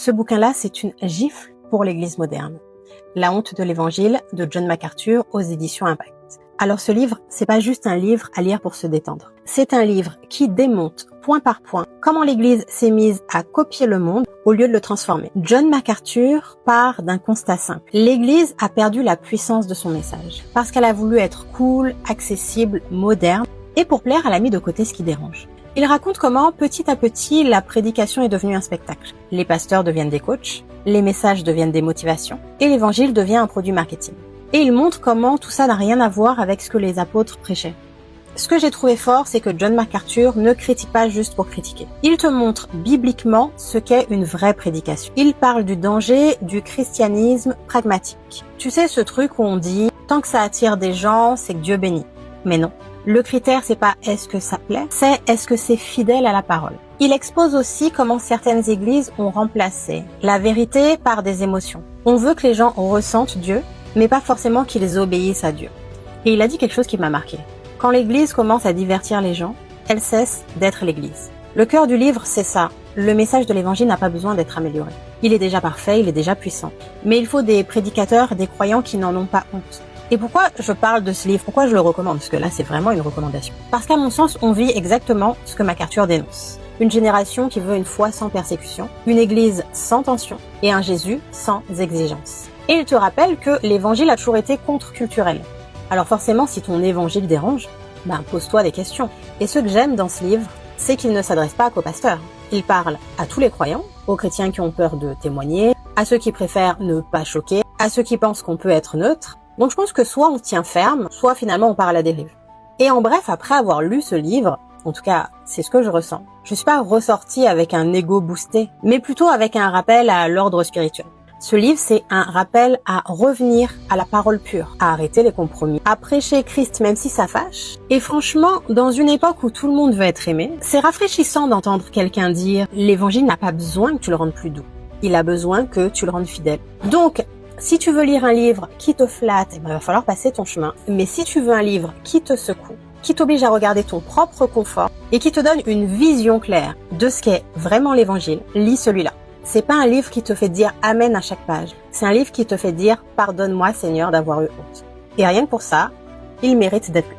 Ce bouquin-là, c'est une gifle pour l'Église moderne. La honte de l'Évangile de John MacArthur aux éditions Impact. Alors ce livre, c'est pas juste un livre à lire pour se détendre. C'est un livre qui démonte point par point comment l'Église s'est mise à copier le monde au lieu de le transformer. John MacArthur part d'un constat simple. L'Église a perdu la puissance de son message parce qu'elle a voulu être cool, accessible, moderne et pour plaire, elle a mis de côté ce qui dérange. Il raconte comment, petit à petit, la prédication est devenue un spectacle. Les pasteurs deviennent des coachs, les messages deviennent des motivations et l'Évangile devient un produit marketing. Et il montre comment tout ça n'a rien à voir avec ce que les apôtres prêchaient. Ce que j'ai trouvé fort, c'est que John MacArthur ne critique pas juste pour critiquer. Il te montre bibliquement ce qu'est une vraie prédication. Il parle du danger du christianisme pragmatique. Tu sais, ce truc où on dit « tant que ça attire des gens, c'est que Dieu bénit ». Mais non. Le critère, c'est pas est-ce que ça plaît, c'est est-ce que c'est fidèle à la parole. Il expose aussi comment certaines églises ont remplacé la vérité par des émotions. On veut que les gens ressentent Dieu, mais pas forcément qu'ils obéissent à Dieu. Et il a dit quelque chose qui m'a marqué. Quand l'église commence à divertir les gens, elle cesse d'être l'église. Le cœur du livre, c'est ça. Le message de l'évangile n'a pas besoin d'être amélioré. Il est déjà parfait, il est déjà puissant. Mais il faut des prédicateurs, des croyants qui n'en ont pas honte. Et pourquoi je parle de ce livre? Pourquoi je le recommande? Parce que là, c'est vraiment une recommandation. Parce qu'à mon sens, on vit exactement ce que MacArthur dénonce. Une génération qui veut une foi sans persécution, une église sans tension et un Jésus sans exigence. Et il te rappelle que l'évangile a toujours été contre-culturel. Alors forcément, si ton évangile dérange, pose-toi des questions. Et ce que j'aime dans ce livre, c'est qu'il ne s'adresse pas qu'aux pasteurs. Il parle à tous les croyants, aux chrétiens qui ont peur de témoigner, à ceux qui préfèrent ne pas choquer, à ceux qui pensent qu'on peut être neutre. Donc je pense que soit on tient ferme, soit finalement on part à la dérive. Et en bref, après avoir lu ce livre, en tout cas, c'est ce que je ressens. Je suis pas ressortie avec un ego boosté, mais plutôt avec un rappel à l'ordre spirituel. Ce livre, c'est un rappel à revenir à la parole pure, à arrêter les compromis, à prêcher Christ même si ça fâche. Et franchement, dans une époque où tout le monde veut être aimé, c'est rafraîchissant d'entendre quelqu'un dire « L'évangile n'a pas besoin que tu le rendes plus doux. Il a besoin que tu le rendes fidèle. » Donc, si tu veux lire un livre qui te flatte, il va falloir passer ton chemin. Mais si tu veux un livre qui te secoue, qui t'oblige à regarder ton propre confort et qui te donne une vision claire de ce qu'est vraiment l'évangile, lis celui-là. C'est pas un livre qui te fait dire amen à chaque page. C'est un livre qui te fait dire pardonne-moi Seigneur d'avoir eu honte. Et rien que pour ça, il mérite d'être lu.